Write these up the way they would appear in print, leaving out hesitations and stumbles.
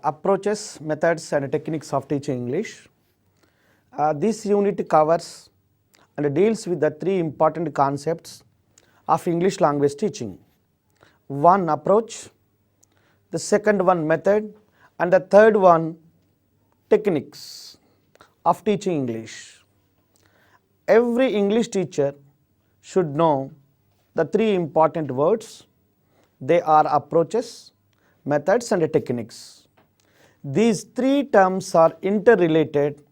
approaches, methods and techniques of teaching English. This unit covers and deals with the three important concepts of English language teaching. One, approach, the second one, method, and the third one, techniques of teaching English. Every English teacher should know the three important words. They are approaches, methods and techniques. These three terms are interrelated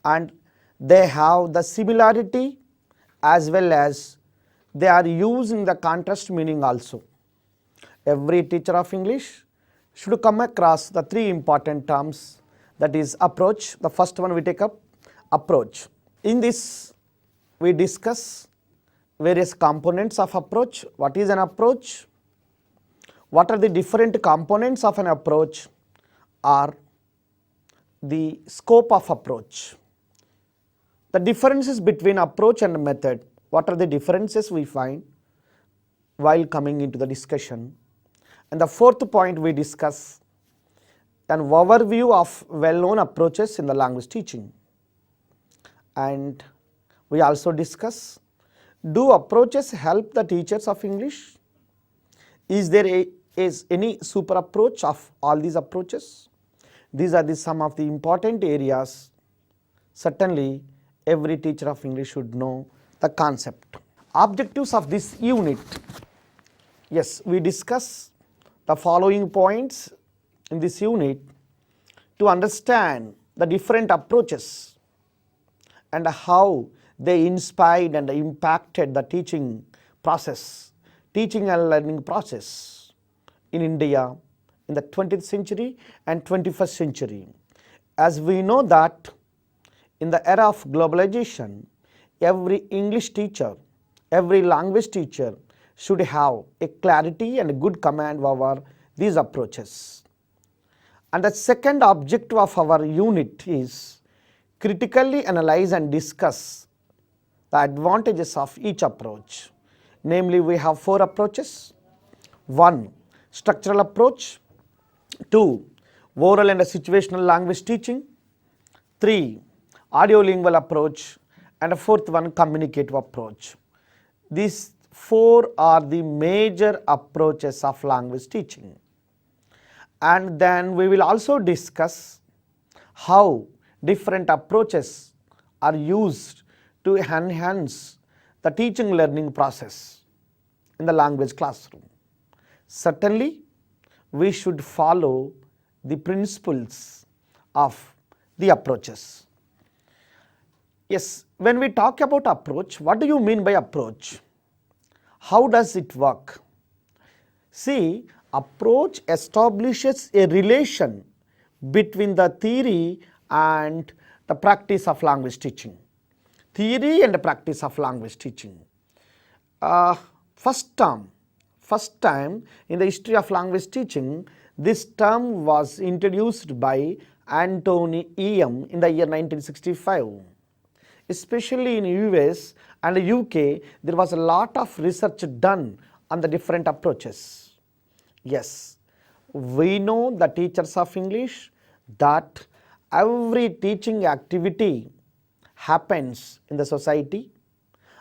and they have the similarity as well as they are used in the contrast meaning also. Every teacher of English should come across the three important terms, that is approach. The first one we take up, approach. In this we discuss various components of approach. What is an approach? What are the different components of an approach, or the scope of approach? The differences between approach and method. What are the differences we find while coming into the discussion? And the fourth point we discuss an overview of well-known approaches in the language teaching. And we also discuss, do approaches help the teachers of English? Is there any super approach of all these approaches? These are some of the important areas. Certainly every teacher of English should know the concept. Objectives of this unit. Yes, we discuss the following points in this unit to understand the different approaches and how they inspired and impacted the teaching process, teaching and learning process in India in the 20th century and 21st century. As we know that in the era of globalization, every English teacher, every language teacher should have a clarity and a good command over these approaches. And the second objective of our unit is critically analyze and discuss the advantages of each approach. Namely, we have four approaches. 1. Structural approach. 2. Oral and situational language teaching. 3. Audio-lingual approach. And the fourth one, communicative approach. These four are the major approaches of language teaching. And then we will also discuss how different approaches are used to enhance the teaching learning process in the language classroom. Certainly, we should follow the principles of the approaches. Yes, when we talk about approach, what do you mean by approach? How does it work? See, approach establishes a relation between the theory and the practice of language teaching. Theory and the practice of language teaching. First time in the history of language teaching, this term was introduced by Anthony E.M. in the year 1965. Especially in US and UK, there was a lot of research done on the different approaches. Yes, we know the teachers of English that every teaching activity happens in the society,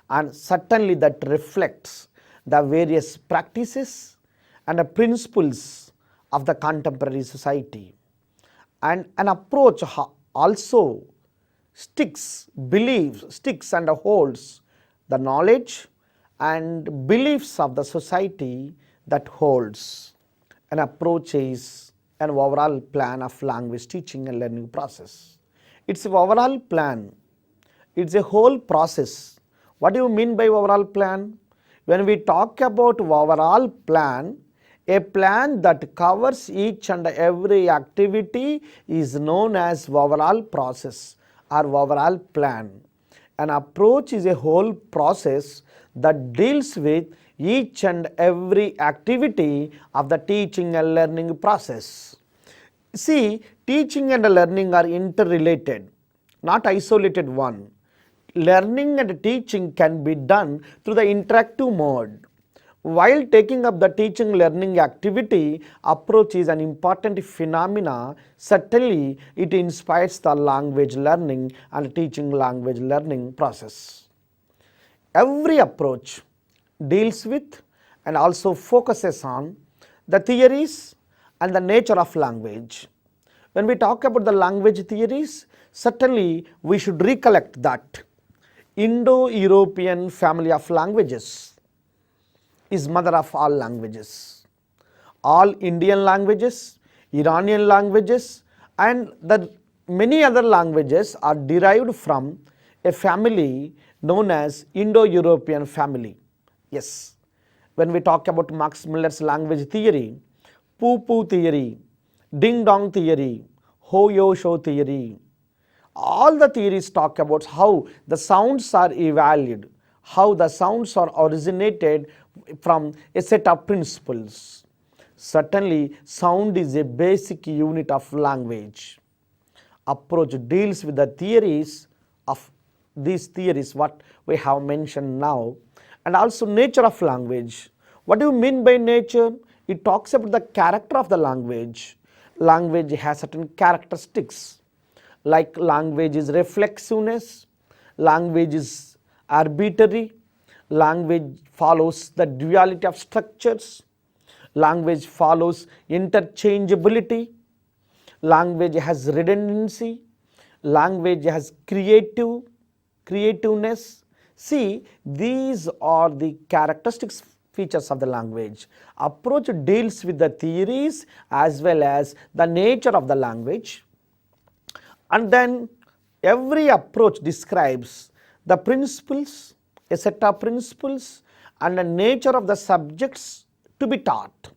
and certainly that reflects the various practices and the principles of the contemporary society. And an approach also sticks and holds the knowledge and beliefs of the society that holds. An approach is an overall plan of language teaching and learning process. It's an overall plan. It's a whole process. What do you mean by overall plan? When we talk about overall plan, a plan that covers each and every activity is known as overall process or overall plan. An approach is a whole process that deals with each and every activity of the teaching and learning process. See, teaching and learning are interrelated, not isolated one. Learning and teaching can be done through the interactive mode. While taking up the teaching learning activity, approach is an important phenomena. Certainly, it inspires the language learning and teaching language learning process. Every approach deals with and also focuses on the theories and the nature of language. When we talk about the language theories, certainly we should recollect that Indo-European family of languages is mother of all languages. All Indian languages, Iranian languages and the many other languages are derived from a family known as Indo-European family. Yes, when we talk about Max Muller's language theory, poo-poo theory, ding-dong theory, ho-yo-sho theory, all the theories talk about how the sounds are evaluated, how the sounds are originated from a set of principles. Certainly, sound is a basic unit of language. Approach deals with the theories of these theories what we have mentioned now, and also nature of language. What do you mean by nature? It talks about the character of the language. Language has certain characteristics, like language is reflexiveness, language is arbitrary, language follows the duality of structures, language follows interchangeability, language has redundancy, language has creativeness. See, these are the characteristics features of the language. Approach deals with the theories as well as the nature of the language, and then every approach describes the principles, a set of principles and the nature of the subjects to be taught,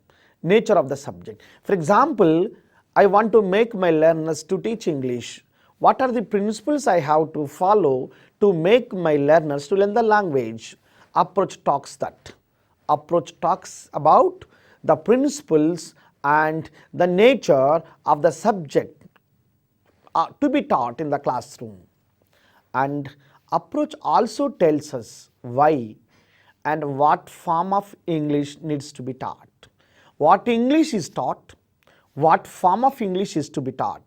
nature of the subject. For example, I want to make my learners to teach English. What are the principles I have to follow to make my learners to learn the language? Approach talks that. Approach talks about the principles and the nature of the subject to be taught in the classroom. And approach also tells us why and what form of English needs to be taught. What English is taught, what form of English is to be taught.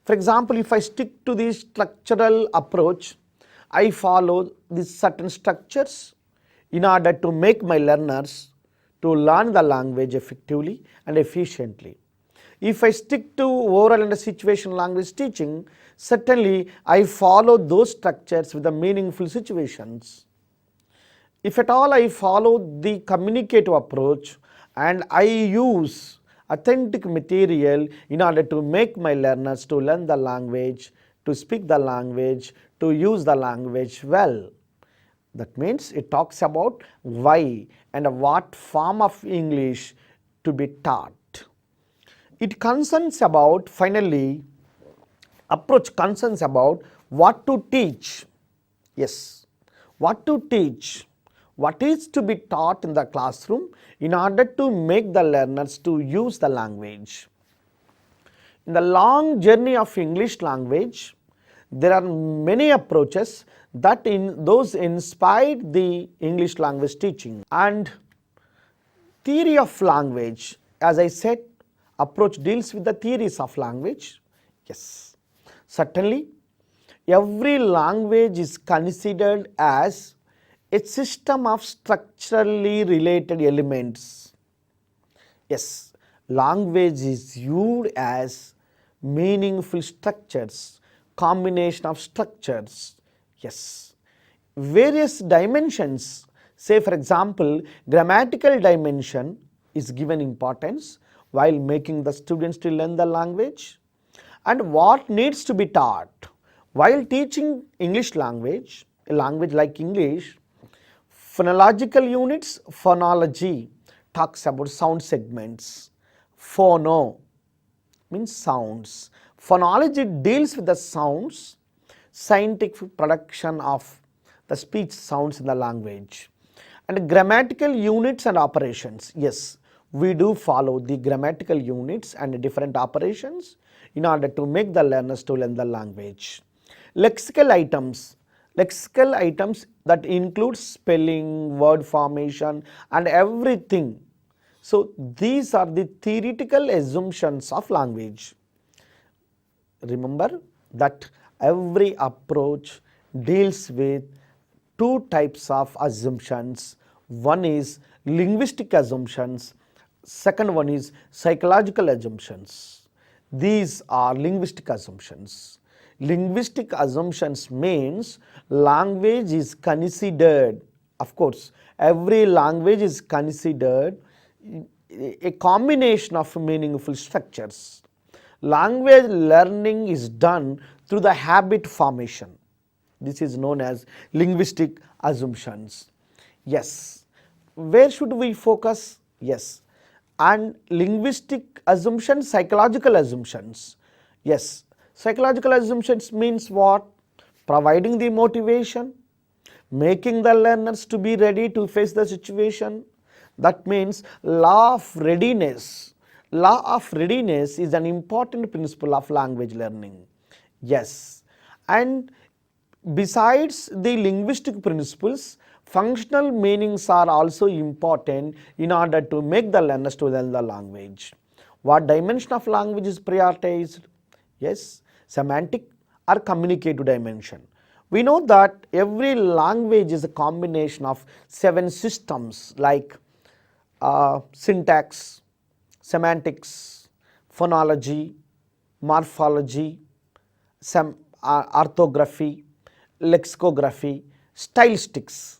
For example, if I stick to the structural approach, I follow these certain structures in order to make my learners to learn the language effectively and efficiently. If I stick to oral and situation language teaching, certainly I follow those structures with the meaningful situations. If at all I follow the communicative approach and I use authentic material in order to make my learners to learn the language, to speak the language, to use the language well. That means it talks about why and what form of English to be taught. It concerns about, finally, approach concerns about what to teach. Yes, what to teach, what is to be taught in the classroom in order to make the learners to use the language. In the long journey of English language, there are many approaches that those inspired the English language teaching. And theory of language, as I said, approach deals with the theories of language. Yes, certainly every language is considered as a system of structurally related elements. Yes, language is viewed as meaningful structures, combination of structures. Yes, various dimensions, say for example, grammatical dimension is given importance while making the students to learn the language, and what needs to be taught while teaching English language, a language like English. Phonological units, phonology talks about sound segments, phono means sounds. Phonology deals with the sounds, scientific production of the speech sounds in the language. And grammatical units and operations, yes, we do follow the grammatical units and different operations in order to make the learners to learn the language. Lexical items, lexical items that include spelling, word formation and everything. So these are the theoretical assumptions of language. Remember that every approach deals with two types of assumptions. One is linguistic assumptions, second one is psychological assumptions. These are linguistic assumptions. Linguistic assumptions means language is considered, of course, every language is considered a combination of meaningful structures. Language learning is done through the habit formation. This is known as linguistic assumptions. Yes. Where should we focus? Yes. And linguistic assumptions, psychological assumptions. Yes. Psychological assumptions means what? Providing the motivation, making the learners to be ready to face the situation. That means law of readiness. Law of readiness is an important principle of language learning. Yes. And besides the linguistic principles, functional meanings are also important in order to make the learners to learn the language. What dimension of language is prioritized? Yes, semantic or communicative dimension. We know that every language is a combination of 7 systems like syntax, semantics, phonology, morphology, orthography, lexicography, stylistics.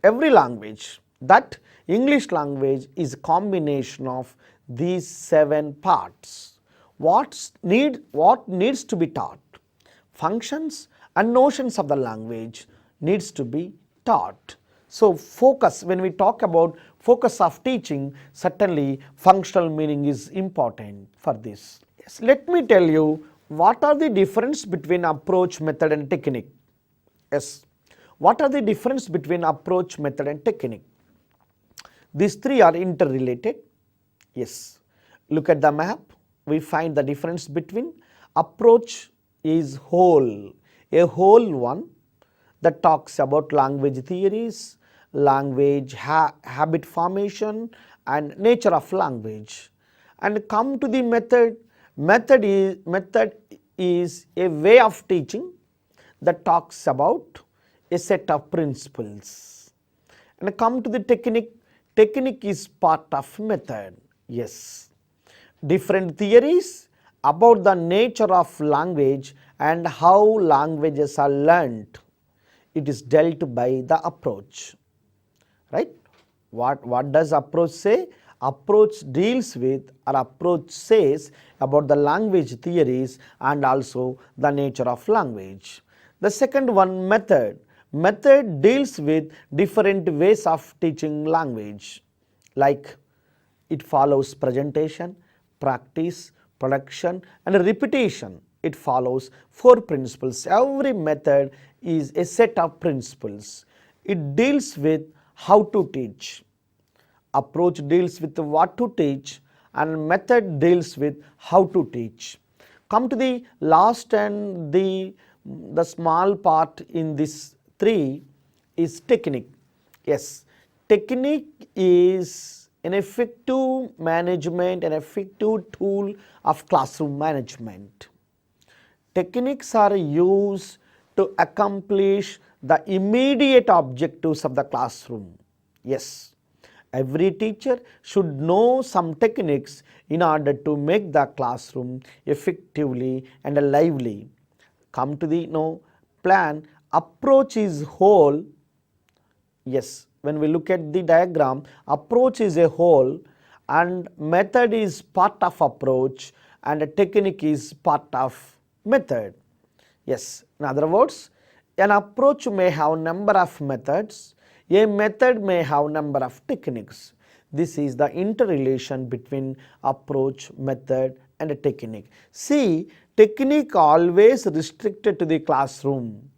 Every language, that English language is a combination of these 7 parts. What needs to be taught? Functions and notions of the language needs to be taught. So focus, when we talk about focus of teaching, certainly functional meaning is important for this. Yes, let me tell you what are the difference between approach, method and technique. Yes, what are the difference between approach, method and technique? These 3 are interrelated. Yes, look at the map. We find the difference between approach is whole, a whole one that talks about language theories, language habit formation and nature of language. And come to the method. Method is a way of teaching that talks about a set of principles. And come to the technique. Technique is part of method. Yes. Different theories about the nature of language and how languages are learnt. It is dealt by the approach. Right? What does approach say? Approach deals with, or approach says about the language theories and also the nature of language. The second one, method. Method deals with different ways of teaching language, like it follows presentation, practice, production and repetition. It follows 4 principles. Every method is a set of principles. It deals with how to teach. Approach deals with what to teach and method deals with how to teach. Come to the last and the small part in this 3 is technique. Yes, technique is an effective management, an effective tool of classroom management. Techniques are used to accomplish the immediate objectives of the classroom. Yes, every teacher should know some techniques in order to make the classroom effectively and lively. Come to the plan. Approach is whole. Yes, when we look at the diagram, approach is a whole and method is part of approach and a technique is part of method. Yes, in other words, an approach may have number of methods, a method may have number of techniques. This is the interrelation between approach, method and a technique. See, technique always restricted to the classroom.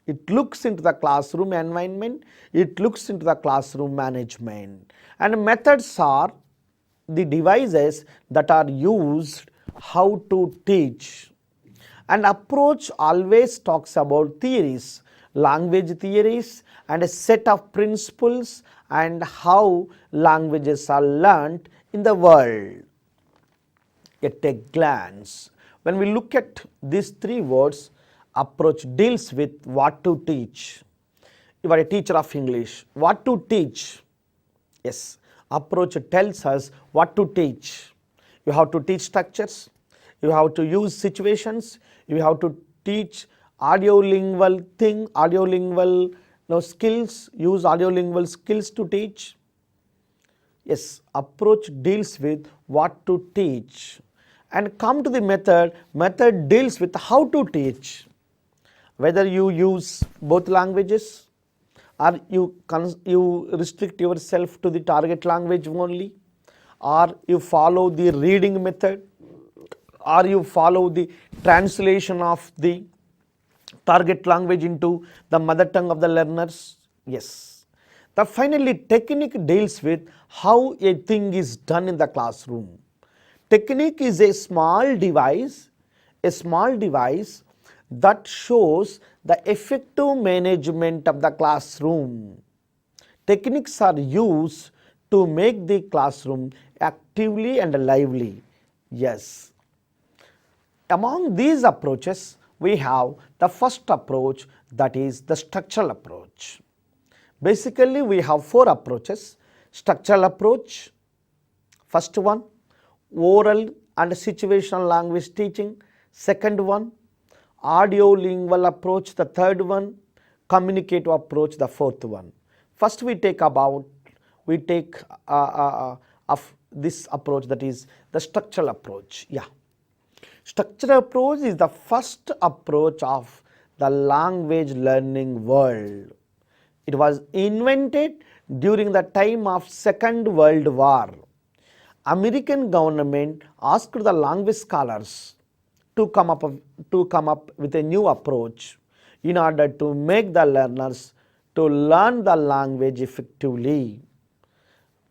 It looks into the classroom environment, it looks into the classroom management, and methods are the devices that are used how to teach. And approach always talks about theories language theories and a set of principles and how languages are learnt in the world. At a glance, when we look at these three words, approach deals with what to teach. You are a teacher of English, what to teach? Yes, approach tells us what to teach. You have to teach structures, you have to use situations, you have to teach audio-lingual skills, use audio-lingual skills to teach. Yes, approach deals with what to teach. And come to the method deals with how to teach. Whether you use both languages or you restrict yourself to the target language only, or you follow the reading method, or you follow the translation of the target language into the mother tongue of the learners. Yes. The finally technique deals with how a thing is done in the classroom. Technique is a small device that shows the effective management of the classroom. Techniques are used to make the classroom actively and lively. Yes. Among these approaches, we have the first approach, that is the structural approach. Basically, we have four approaches. Structural approach, first one, oral and situational language teaching. Second one, audio-lingual approach. The third one, communicative approach. The fourth one. First, we take of this approach, that is the structural approach. Yeah. Structural approach is the first approach of the language learning world. It was invented during the time of Second World War. American government asked the language scholars to come up with a new approach in order to make the learners to learn the language effectively.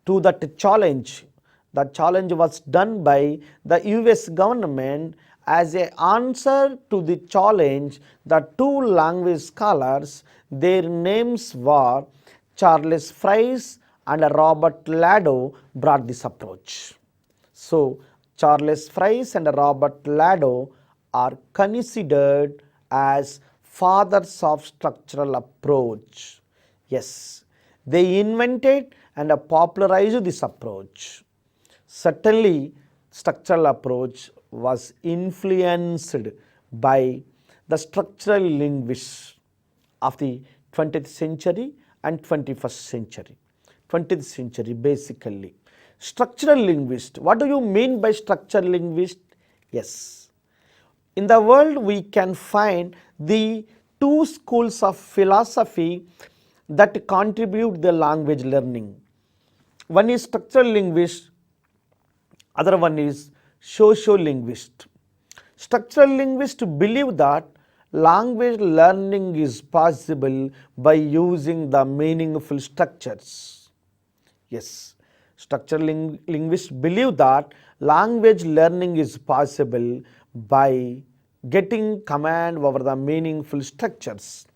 To that challenge, the challenge was done by the US government. As an answer to the challenge, the two language scholars, their names were Charles Fries and Robert Lado, brought this approach. So, Charles Fries and Robert Lado are considered as fathers of structural approach. Yes, they invented and popularized this approach. Certainly, structural approach was influenced by the structural linguists of the 20th century and 21st century. 20th century basically. Structural linguist. What do you mean by structural linguist? Yes. In the world we can find the two schools of philosophy that contribute the language learning. One is structural linguist, other one is sociolinguist. Structural linguists believe that language learning is possible by using the meaningful structures. Yes, structural linguists believe that language learning is possible by getting command over the meaningful structures.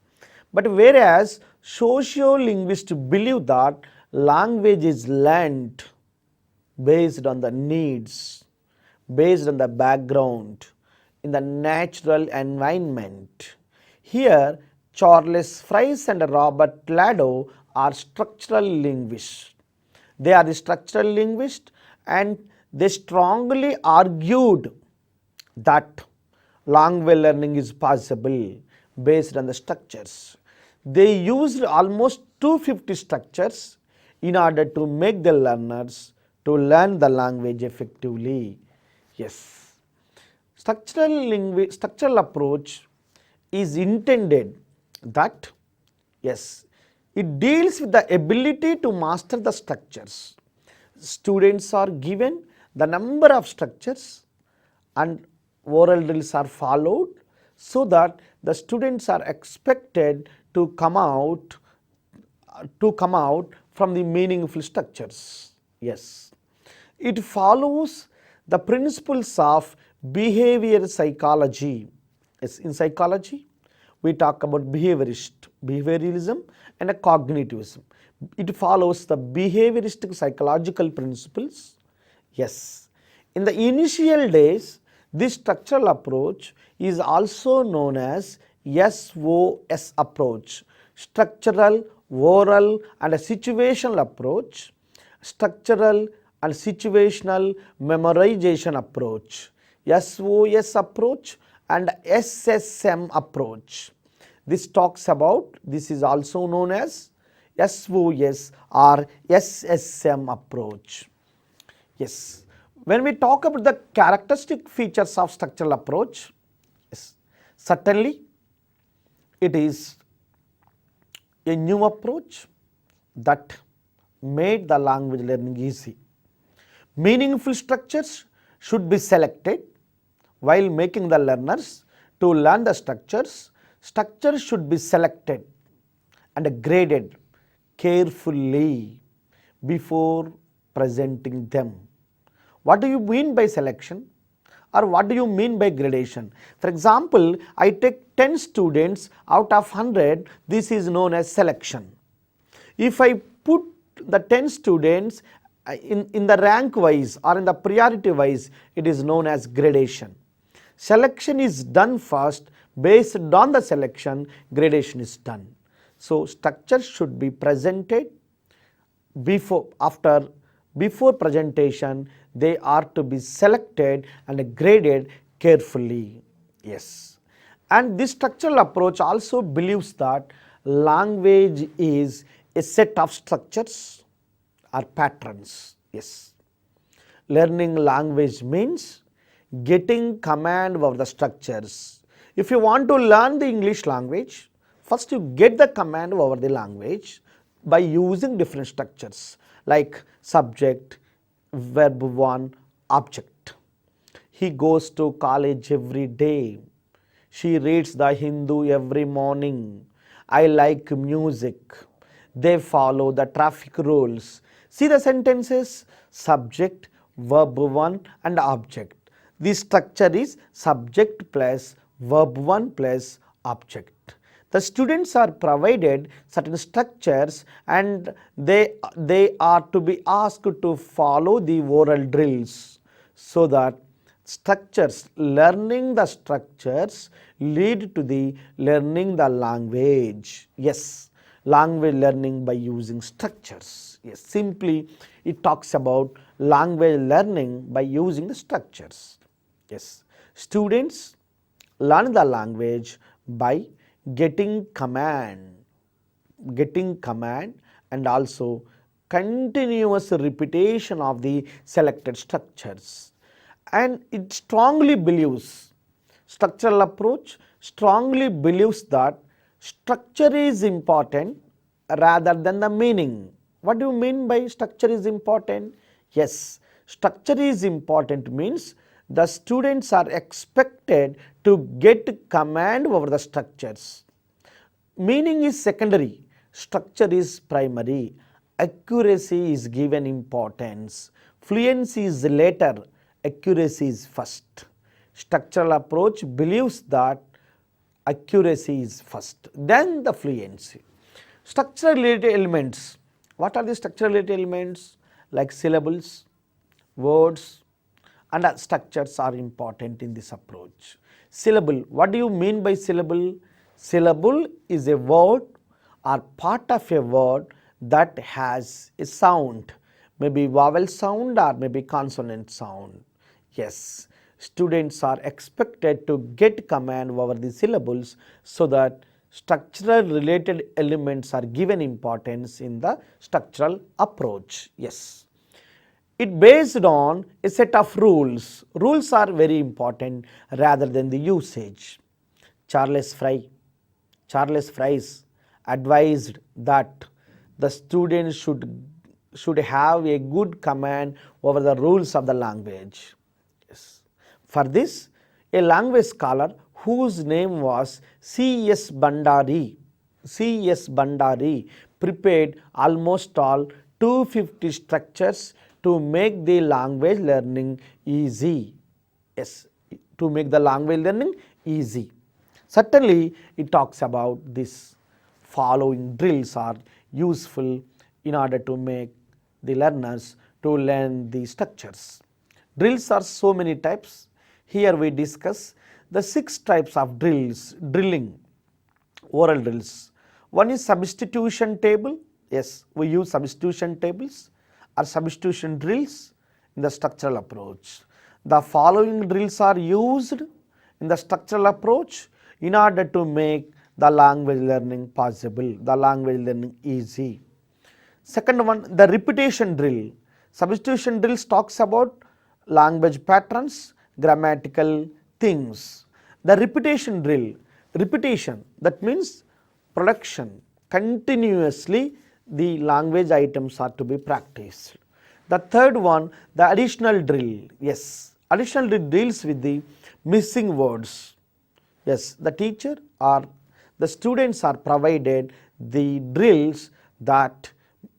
But whereas sociolinguists believe that language is learned based on the needs, based on the background, in the natural environment. Here, Charles Fries and Robert Lado are structural linguists. They are the structural linguists and they strongly argued that language learning is possible based on the structures. They used almost 250 structures in order to make the learners to learn the language effectively. Yes, structural approach is intended that, yes, it deals with the ability to master the structures. Students are given the number of structures and oral drills are followed so that the students are expected to come out from the meaningful structures. Yes, it follows the principles of behavior psychology. Yes, in psychology, we talk about behaviorism and a cognitivism. It follows the behavioristic psychological principles. Yes, in the initial days, this structural approach is also known as SOS approach, structural, oral and a situational approach, structural and situational memorization approach, SOS approach and SSM approach. This talks about, this is also known as SOS or SSM approach. Yes, when we talk about the characteristic features of structural approach, yes, certainly it is a new approach that made the language learning easy. Meaningful structures should be selected while making the learners to learn the structures. Structures should be selected and graded carefully before presenting them. What do you mean by selection, or what do you mean by gradation? For example, I take 10 students out of 100, this is known as selection. If I put the 10 students in the rank wise or in the priority wise, it is known as gradation. Selection is done first, based on the selection, gradation is done. So structure should be presented before presentation, they are to be selected and graded carefully. Yes, and this structural approach also believes that language is a set of structures or patterns. Yes, learning language means getting command over the structures. If you want to learn the English language, first you get the command over the language by using different structures like subject, verb 1, object. He goes to college every day. She reads the Hindu every morning. I like music. They follow the traffic rules. See the sentences: subject, verb 1 and object. The structure is subject plus verb 1 plus object. The students are provided certain structures and they are to be asked to follow the oral drills, so that structures, learning the structures lead to the learning the language. Yes, language learning by using structures. Yes, simply it talks about language learning by using the structures. Yes, students learn the language by getting command and also continuous repetition of the selected structures. And it strongly believes, structural approach strongly believes that structure is important rather than the meaning. What do you mean by structure is important? Yes, structure is important means the students are expected to get command over the structures. Meaning is secondary, structure is primary, accuracy is given importance, fluency is later, accuracy is first. Structural approach believes that accuracy is first, then the fluency. Structural related elements. What are the structural related elements? Like syllables, words, and structures are important in this approach. Syllable, what do you mean by syllable? Syllable is a word or part of a word that has a sound, maybe vowel sound or maybe consonant sound. Yes, students are expected to get command over the syllables, so that structural related elements are given importance in the structural approach. Yes. It based on a set of rules. Rules are very important rather than the usage. Charles Fries advised that the students should have a good command over the rules of the language. Yes. For this, a language scholar whose name was C.S. Bandari prepared almost all 250 structures to make the language learning easy. Yes, to make the language learning easy. Certainly, it talks about this following drills are useful in order to make the learners to learn the structures. Drills are so many types. Here we discuss the 6 types of drilling, oral drills. One is substitution table. Yes, we use substitution tables or substitution drills in the structural approach. The following drills are used in the structural approach in order to make the language learning possible, the language learning easy. Second one, the repetition drill. Substitution drills talks about language patterns, grammatical things. The repetition drill, repetition, that means production, continuously the language items are to be practiced. The third one, the additional drill. Yes, additional drill deals with the missing words. Yes, the teacher or the students are provided the drills that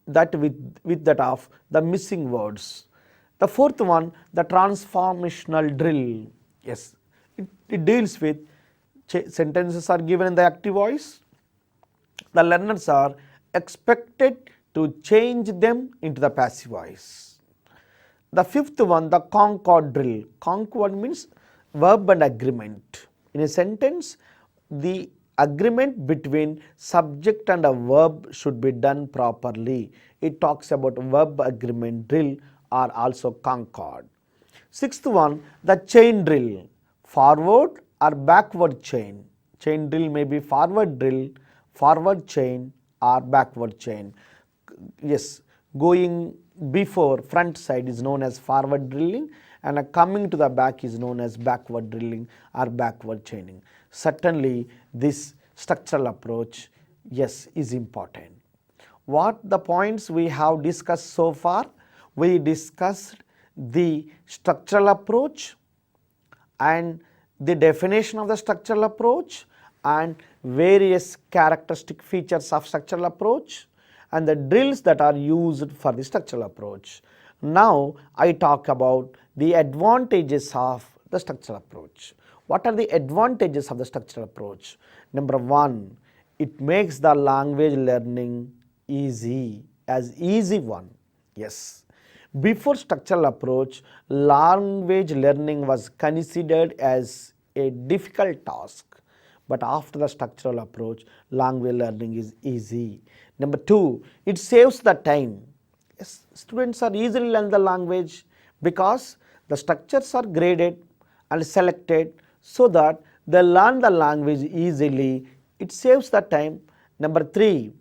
with that of the missing words. The fourth one, the transformational drill. Yes, it deals with sentences are given in the active voice. The learners are expected to change them into the passive voice. The fifth one, the concord drill. Concord means verb and agreement. In a sentence, the agreement between subject and a verb should be done properly. It talks about verb agreement drill or also concord. Sixth one, the chain drill, forward or backward chain. Chain drill may be forward drill, forward chain or backward chain. Yes, going before front side is known as forward drilling and coming to the back is known as backward drilling or backward chaining. Certainly this structural approach, yes, is important. What the points we have discussed so far? We discussed the structural approach and the definition of the structural approach and various characteristic features of structural approach and the drills that are used for the structural approach. Now I talk about the advantages of the structural approach. What are the advantages of the structural approach? Number one, it makes the language learning easy one. Yes, before structural approach, language learning was considered as a difficult task, but after the structural approach, language learning is easy. Number two, it saves the time. Yes, students are easily learn the language because the structures are graded and selected so that they learn the language easily. It saves the time. Number three,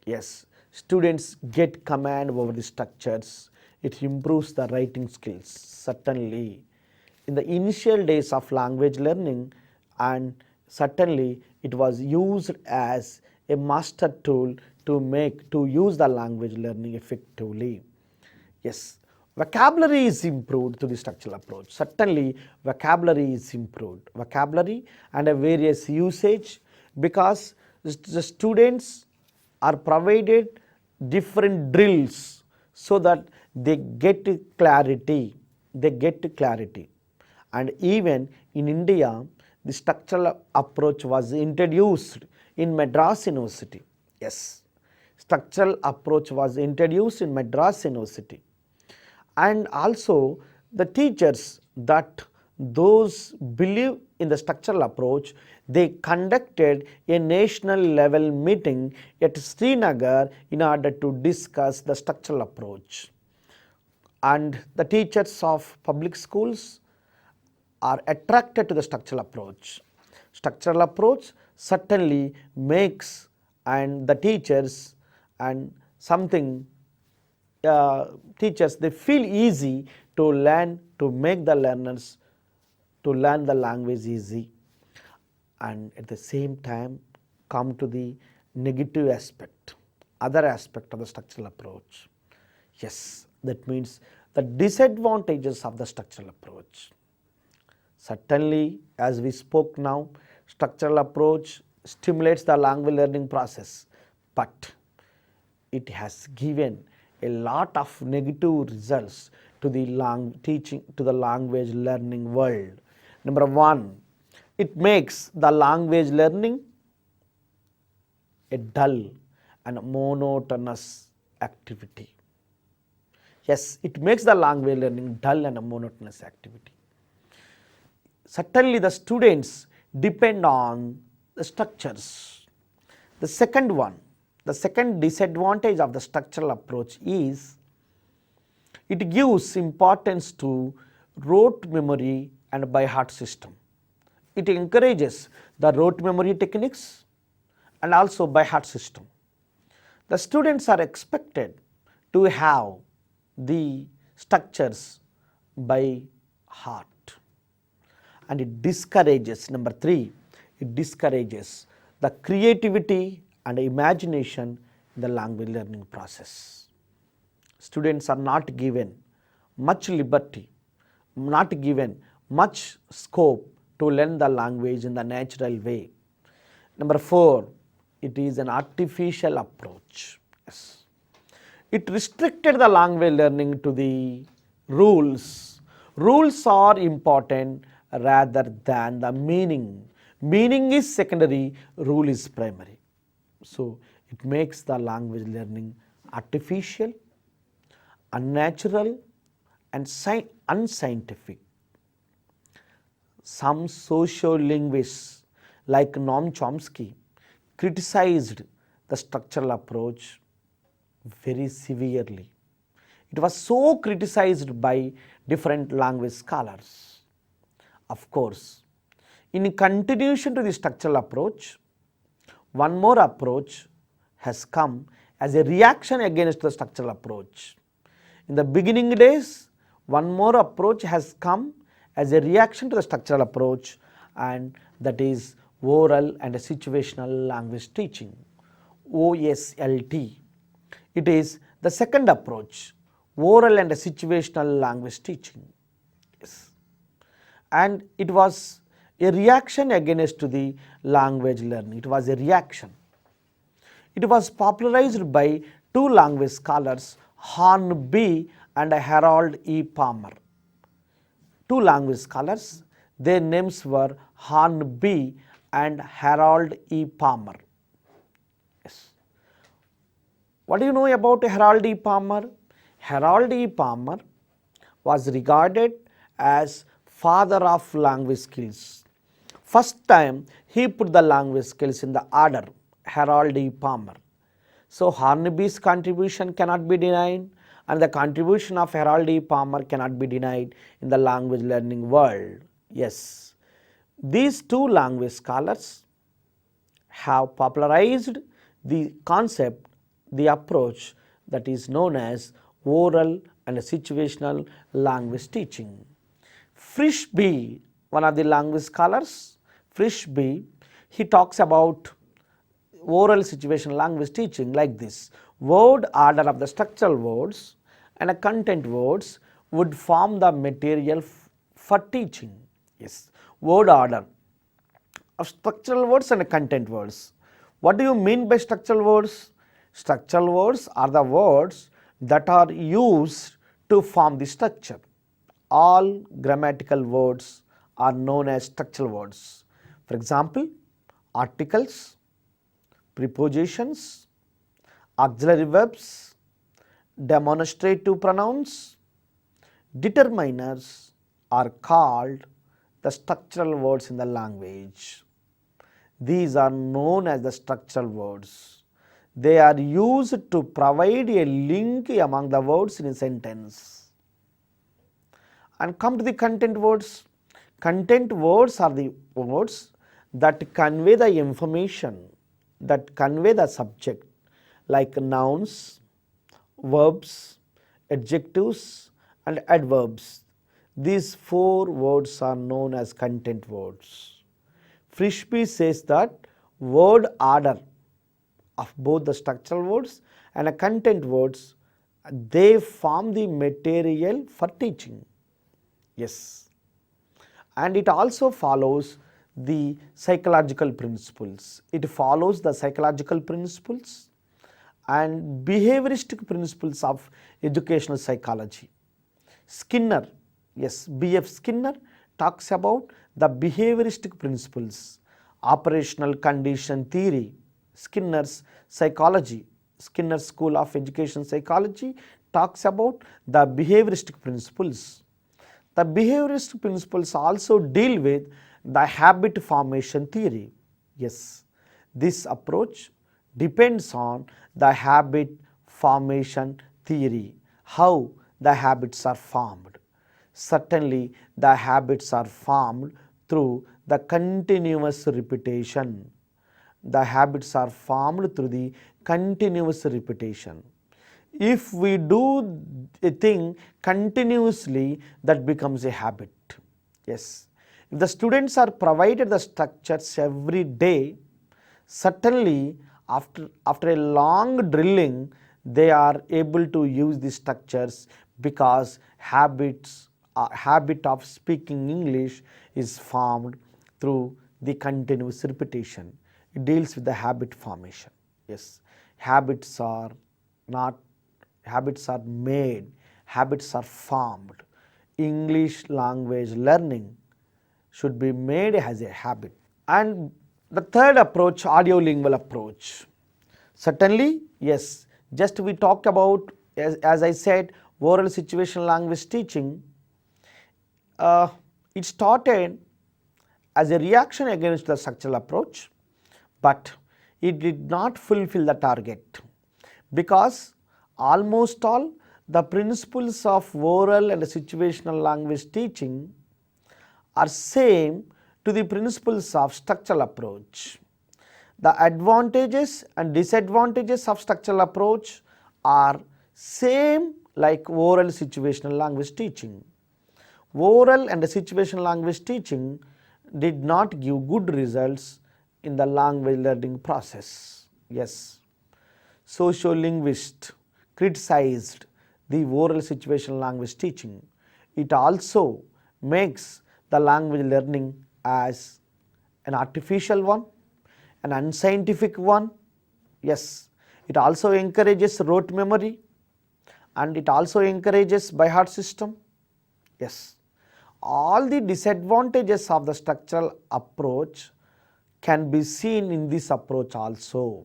yes, students get command over the structures. It improves the writing skills. Certainly, in the initial days of language learning, and certainly it was used as a master tool to use the language learning effectively. Yes, vocabulary is improved through the structural approach. Certainly, vocabulary is improved. Vocabulary and a various usage because the students are provided different drills so that they get clarity. And even in India, the structural approach was introduced in Madras University. Yes, structural approach was introduced in Madras University. And also the teachers that those believe in the structural approach, they conducted a national level meeting at Srinagar in order to discuss the structural approach. And the teachers of public schools are attracted to the structural approach. Structural approach certainly makes and the teachers and something teachers, they feel easy to learn, to make the learners to learn the language easy, and at the same time come to the negative aspect, other aspect of the structural approach. Yes, that means the disadvantages of the structural approach. Certainly, as we spoke now, structural approach stimulates the language learning process, but it has given a lot of negative results to the language learning world. Number one, it makes the language learning a dull and monotonous activity. Yes, it makes the language learning dull and a monotonous activity. Certainly the students depend on the structures. The second disadvantage of the structural approach is it gives importance to rote memory and by heart system. It encourages the rote memory techniques and also by heart system. The students are expected to have the structures by heart, and it discourages, number 3, it discourages the creativity and imagination in the language learning process. Students are not given much liberty, not given much scope to learn the language in the natural way. Number 4, it is an artificial approach. Yes. It restricted the language learning to the rules. Rules are important rather than the meaning. Meaning is secondary, rule is primary. So it makes the language learning artificial, unnatural and unscientific. Some sociolinguists like Noam Chomsky criticized the structural approach very severely. It was so criticized by different language scholars. Of course, in continuation to the structural approach, one more approach has come as a reaction against the structural approach. In the beginning days, one more approach has come as a reaction to the structural approach, and that is oral and situational language teaching, OSLT. It is the second approach, oral and situational language teaching. Yes. And it was a reaction against to the language learning. It was a reaction. It was popularized by two language scholars, Hornby and Harold E. Palmer. Two language scholars, their names were Hornby and Harold E. Palmer. Yes. What do you know about Harold E. Palmer? Harold E. Palmer was regarded as father of language skills. First time he put the language skills in the order, Harold E. Palmer. So Hornby's contribution cannot be denied, and the contribution of Harold E. Palmer cannot be denied in the language learning world. Yes, these two language scholars have popularized the concept, the approach that is known as oral and situational language teaching. Frischby, one of the language scholars, Frischby, he talks about oral situational language teaching like this: word order of the structural words and a content words would form the material for teaching. Yes, word order of structural words and content words. What do you mean by structural words? Structural words are the words that are used to form the structure. All grammatical words are known as structural words. For example, articles, prepositions, auxiliary verbs, demonstrative pronouns, determiners are called the structural words in the language. These are known as the structural words. They are used to provide a link among the words in a sentence. And come to the content words. Content words are the words that convey the information, that convey the subject, like nouns, verbs, adjectives and adverbs. These four words are known as content words. Frischby says that word order of both the structural words and the content words, they form the material for teaching. Yes, and it also follows the psychological principles. It follows the psychological principles and behavioristic principles of educational psychology. Skinner, yes, B.F. Skinner talks about the behavioristic principles, operational condition theory, Skinner's psychology, Skinner's School of Education Psychology talks about the behavioristic principles. The behavioristic principles also deal with the habit formation theory. Yes, this approach depends on the habit formation theory, how the habits are formed. Certainly, the habits are formed through the continuous repetition. The habits are formed through the continuous repetition. If we do a thing continuously, that becomes a habit. Yes. If the students are provided the structures every day, certainly after a long drilling, they are able to use the structures because habit of speaking English is formed through the continuous repetition. It deals with the habit formation. Yes, habits are made, habits are formed. English language learning should be made as a habit. And the third approach, audio-lingual approach. Certainly, yes, just we talked about, as I said, oral situational language teaching. It started as a reaction against the structural approach, but it did not fulfill the target because almost all the principles of oral and situational language teaching are same to the principles of structural approach. The advantages and disadvantages of structural approach are same like oral situational language teaching. Oral and situational language teaching did not give good results in the language learning process. Yes, sociolinguists criticized the oral situational language teaching. It also makes the language learning as an artificial one, an unscientific one. Yes, it also encourages rote memory and it also encourages by heart system. Yes, all the disadvantages of the structural approach can be seen in this approach also.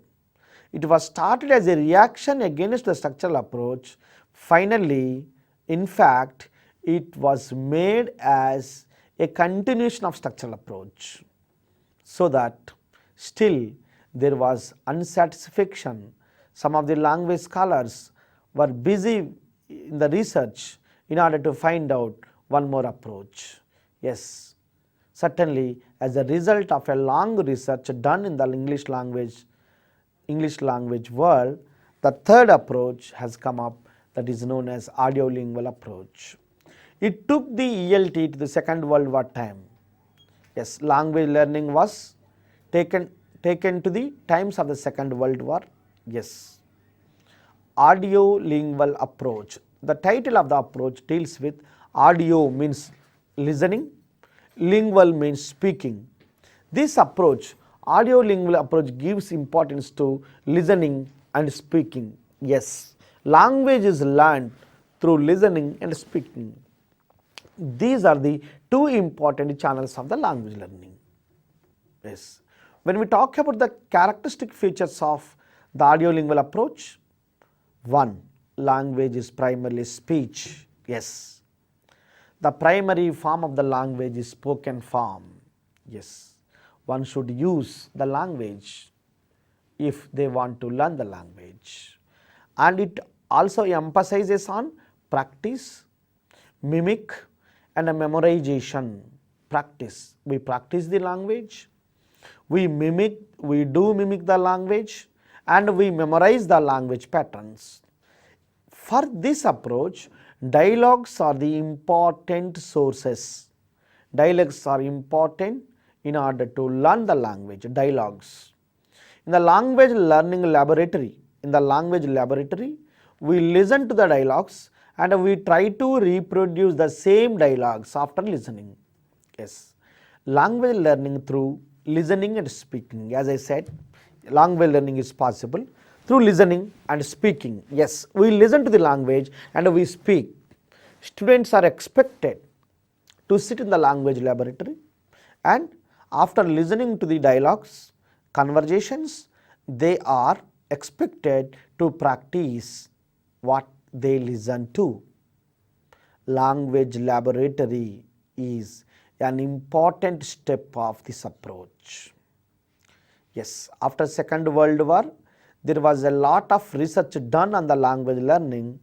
It was started as a reaction against the structural approach. Finally, in fact, it was made as a continuation of structural approach, so that still there was unsatisfaction. Some of the language scholars were busy in the research in order to find out one more approach. Yes, certainly as a result of a long research done in the English language world, the third approach has come up, that is known as audio-lingual approach. It took the ELT to the Second World War time. Yes, language learning was taken to the times of the Second World War. Yes, audio-lingual approach. The title of the approach deals with audio means listening, lingual means speaking. This approach, audio-lingual approach, gives importance to listening and speaking. Yes, language is learned through listening and speaking. These are the two important channels of the language learning. Yes, when we talk about the characteristic features of the audio-lingual approach, 1. Language is primarily speech. Yes, the primary form of the language is spoken form. Yes, one should use the language if they want to learn the language, and it also emphasizes on practice, mimic and a memorization. Practice, we practice the language, we do mimic the language, and we memorize the language patterns. For this approach, dialogues are the important sources. Dialogues are important in order to learn the language. Dialogues. In the language learning laboratory, we listen to the dialogues and we try to reproduce the same dialogues after listening. Yes, language learning through listening and speaking. As I said, language learning is possible through listening and speaking. Yes, we listen to the language and we speak. Students are expected to sit in the language laboratory and after listening to the dialogues, conversations, they are expected to practice what they listen to. Language laboratory is an important step of this approach. Yes, after Second World War, there was a lot of research done on the language learning.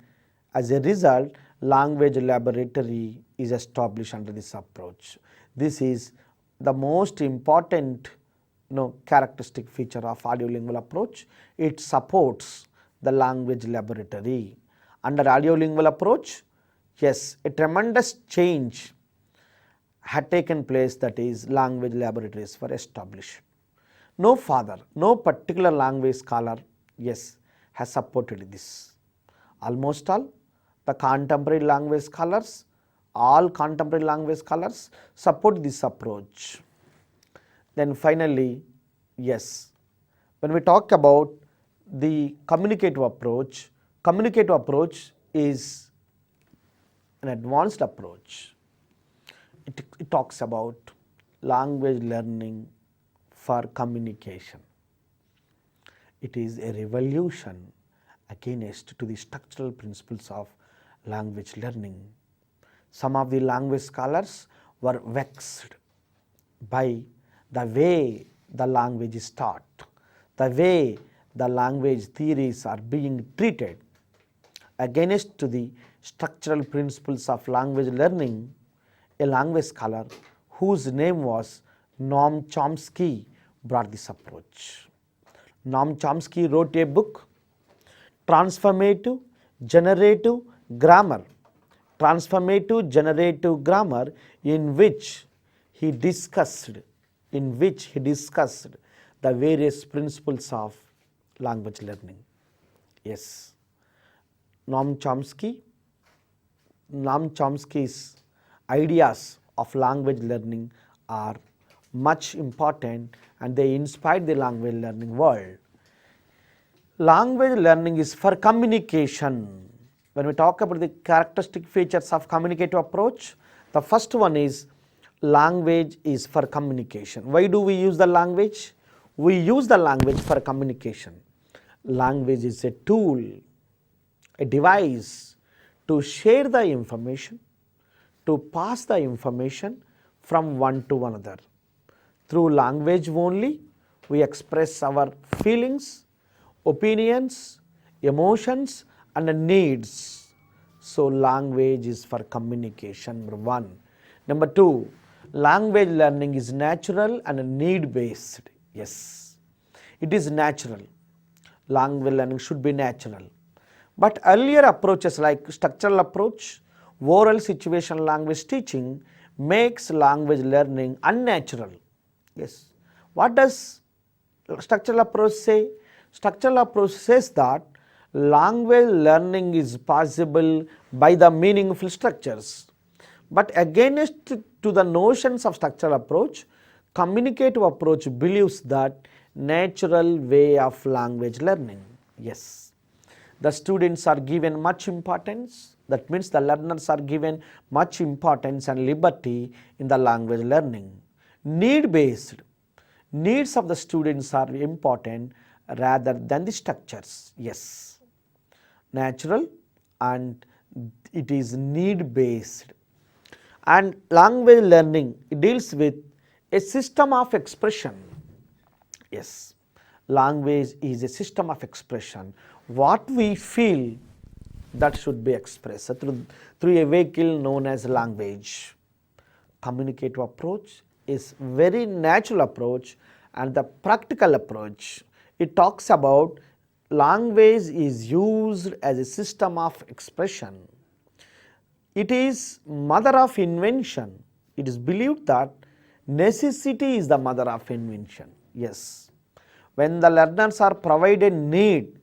As a result, language laboratory is established under this approach. This is the most important characteristic feature of audio-lingual approach. It supports the language laboratory. Under audio-lingual approach, yes, a tremendous change had taken place, that is language laboratories were established. No particular language scholar, yes, has supported this. Almost all the contemporary language scholars, all contemporary language scholars support this approach. Then finally, yes, when we talk about the communicative approach is an advanced approach. It talks about language learning for communication. It is a revolution against to the structural principles of language learning. Some of the language scholars were vexed by the way the language is taught, the way the language theories are being treated. Against to the structural principles of language learning, a language scholar whose name was Noam Chomsky brought this approach. Noam Chomsky wrote a book, Transformative Generative Grammar, in which he discussed the various principles of language learning. Yes, Noam Chomsky's ideas of language learning are much important and they inspired the language learning world. Language learning is for communication. When we talk about the characteristic features of communicative approach, the first one is language is for communication. Why do we use the language? We use the language for communication. Language is a tool, a device to share the information, to pass the information from one to another. Through language only, we express our feelings, opinions, emotions and needs. So language is for communication, number one. Number two, language learning is natural and need based. Yes, it is natural. Language learning should be natural. But earlier approaches like structural approach, oral situational language teaching makes language learning unnatural. Yes. What does structural approach say? Structural approach says that language learning is possible by the meaningful structures. But against to the notions of structural approach, communicative approach believes that natural way of language learning. Yes. The students are given much importance, that means the learners are given much importance and liberty in the language learning. Need based, needs of the students are important rather than the structures. Yes, natural and it is need based. And language learning deals with a system of expression. Yes, language is a system of expression. What we feel, that should be expressed through a vehicle known as language. Communicative approach is very natural approach and the practical approach. It talks about language is used as a system of expression. It is mother of invention. It is believed that necessity is the mother of invention. Yes, when the learners are provided need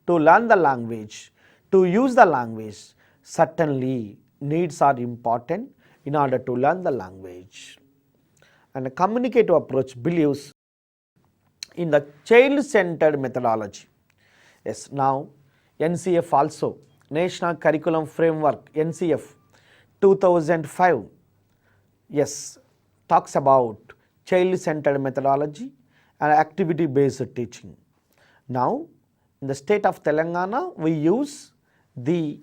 to learn the language, to use the language, certainly needs are important in order to learn the language. And a communicative approach believes in the child-centered methodology. Yes, now NCF also, National Curriculum Framework, NCF 2005, yes, talks about child-centered methodology and activity-based teaching. Now, in the state of Telangana, we use the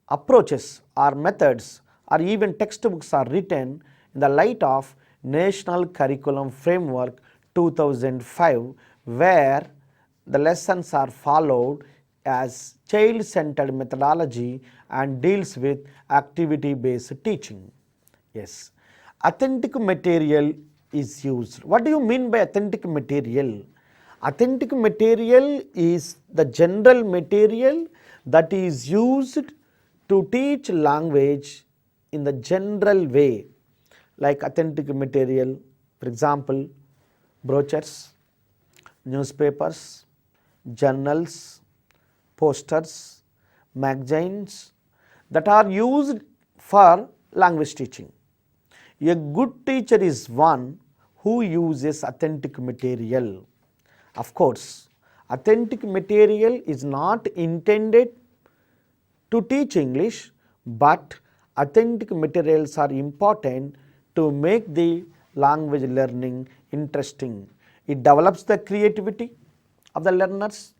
approaches or methods or even textbooks are written in the light of National Curriculum Framework 2005, where the lessons are followed as child-centered methodology and deals with activity-based teaching. Yes, authentic material is used. What do you mean by authentic material? Authentic material is the general material that is used to teach language in the general way, like authentic material, for example, brochures, newspapers, journals, posters, magazines that are used for language teaching. A good teacher is one who uses authentic material. Of course, authentic material is not intended to teach English, but authentic materials are important to make the language learning interesting. It develops the creativity of the learners.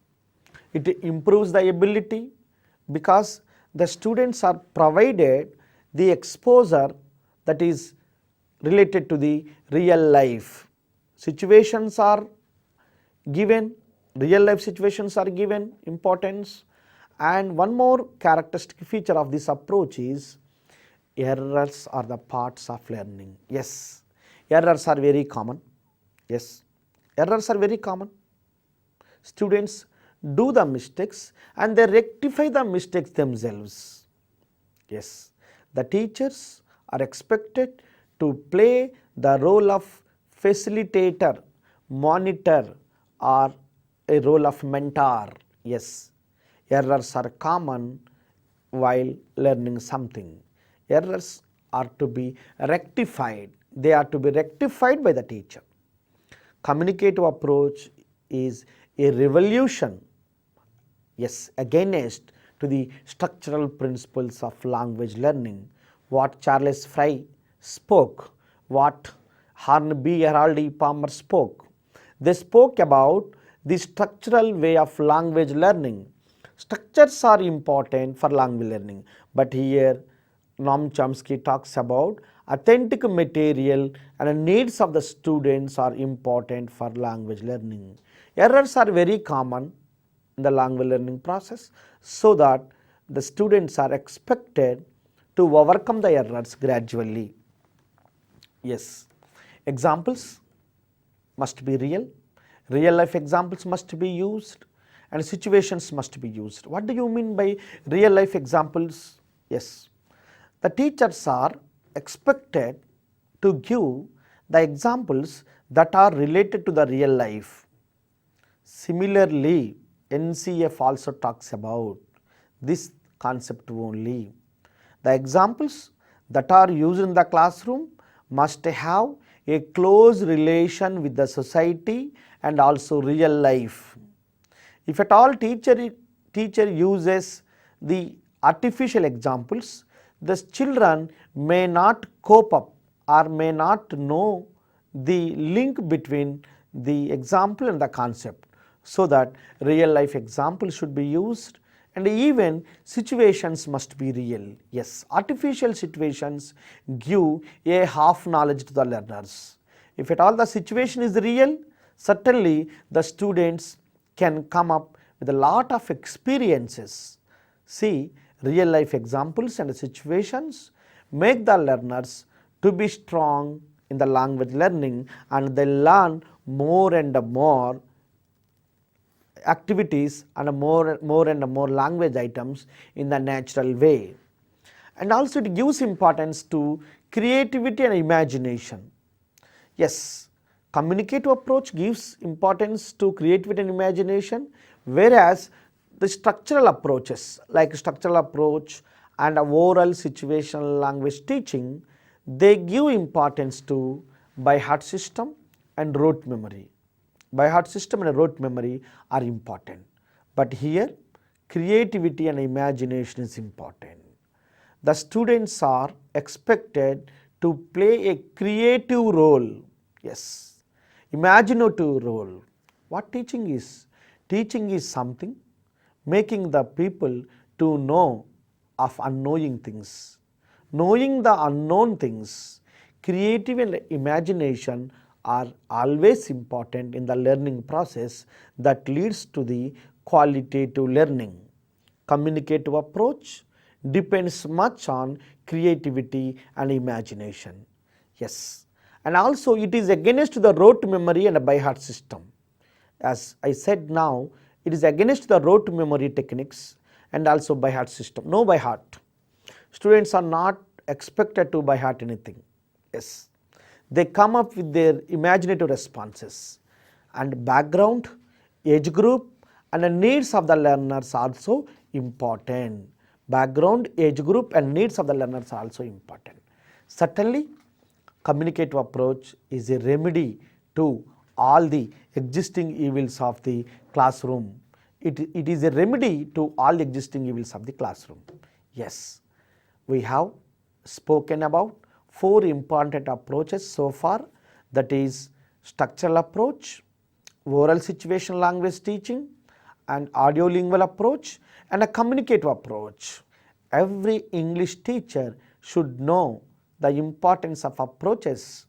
It improves the ability because the students are provided the exposure that is related to the real life. Situations are given, real life situations are given importance. And one more characteristic feature of this approach is errors are the parts of learning. Yes, errors are very common. Yes, errors are very common. Students do the mistakes and they rectify the mistakes themselves. Yes, the teachers are expected to play the role of facilitator, monitor, or a role of mentor. Yes, errors are common while learning something. Errors are to be rectified. They are to be rectified by the teacher. Communicative approach is a revolution, yes, against to the structural principles of language learning. What Charles Fry spoke, what Hornby Heraldi Palmer spoke. They spoke about the structural way of language learning. Structures are important for language learning, but here Noam Chomsky talks about authentic material and the needs of the students are important for language learning. Errors are very common in the language learning process, so that the students are expected to overcome the errors gradually. Yes, examples must be real, real life examples must be used, and situations must be used. What do you mean by real life examples? Yes, the teachers are expected to give the examples that are related to the real life. Similarly, NCF also talks about this concept only. The examples that are used in the classroom must have a close relation with the society and also real life. If at all teacher uses the artificial examples, the children may not cope up or may not know the link between the example and the concept, so that real life examples should be used and even situations must be real. Yes, artificial situations give a half knowledge to the learners. If at all the situation is real, certainly the students can come up with a lot of experiences. See, real life examples and situations make the learners to be strong in the language learning, and they learn more and more activities and more and more language items in the natural way. And also it gives importance to creativity and imagination. Yes, communicative approach gives importance to creativity and imagination, whereas the structural approaches like structural approach and oral situational language teaching, they give importance to by heart system and rote memory. By heart system and rote memory are important, but here creativity and imagination is important. The students are expected to play a creative role. Yes, imaginative role. What teaching is? Teaching is something making the people to know of unknowing things. Knowing the unknown things, creative and imagination are always important in the learning process that leads to the qualitative learning. Communicative approach depends much on creativity and imagination. Yes, and also it is against the rote memory and by heart system. As I said now, it is against the rote memory techniques and also by heart system. No by heart. Students are not expected to by heart anything. Yes, they come up with their imaginative responses, and background, age group and the needs of the learners also important. Background, age group and needs of the learners are also important. Certainly, communicative approach is a remedy to all the existing evils of the classroom. It is a remedy to all existing evils of the classroom. Yes, we have spoken about 4 important approaches so far, that is structural approach, oral situation language teaching and audio-lingual approach and a communicative approach. Every English teacher should know the importance of approaches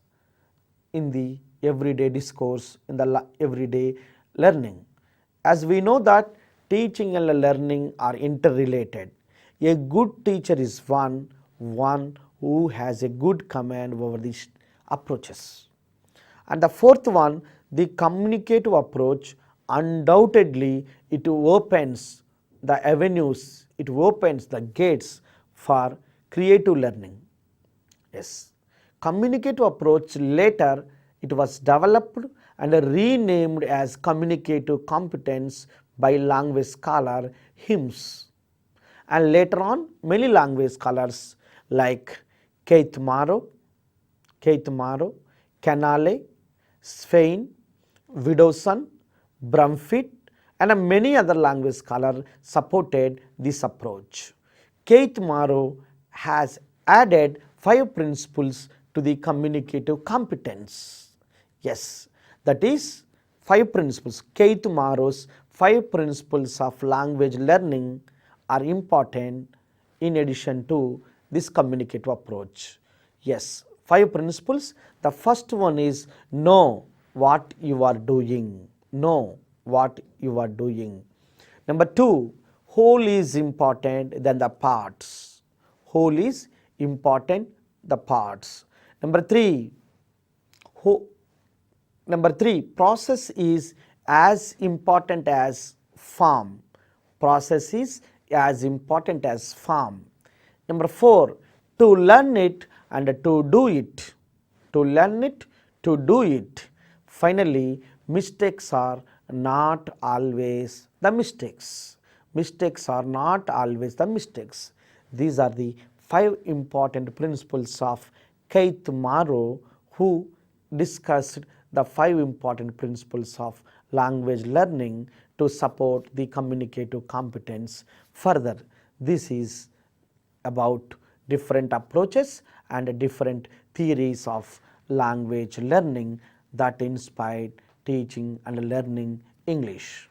in the everyday discourse, in the everyday learning. As we know that teaching and learning are interrelated. A good teacher is one who has a good command over these approaches. And the fourth one, the communicative approach, undoubtedly it opens the avenues, it opens the gates for creative learning. Yes, communicative approach later it was developed and renamed as communicative competence by language scholar Hims, and later on many language scholars like Keith Morrow, Canale, Svein, Widowson, Brumfitt and many other language scholars supported this approach. Keith Morrow has added 5 principles to the communicative competence. Yes, that is 5 principles. Keith Morrow's 5 principles of language learning are important in addition to this communicative approach. Yes, 5 principles. The first one is know what you are doing. Know what you are doing. Number 2, whole is important than the parts. Whole is important the parts. Number 3, process is as important as form. Process is as important as form. Number 4, to learn it and to do it. To learn it, to do it. Finally, mistakes are not always the mistakes. Mistakes are not always the mistakes. These are the 5 important principles of Keith Morrow, who discussed the 5 important principles of language learning to support the communicative competence. Further, this is about different approaches and different theories of language learning that inspired teaching and learning English.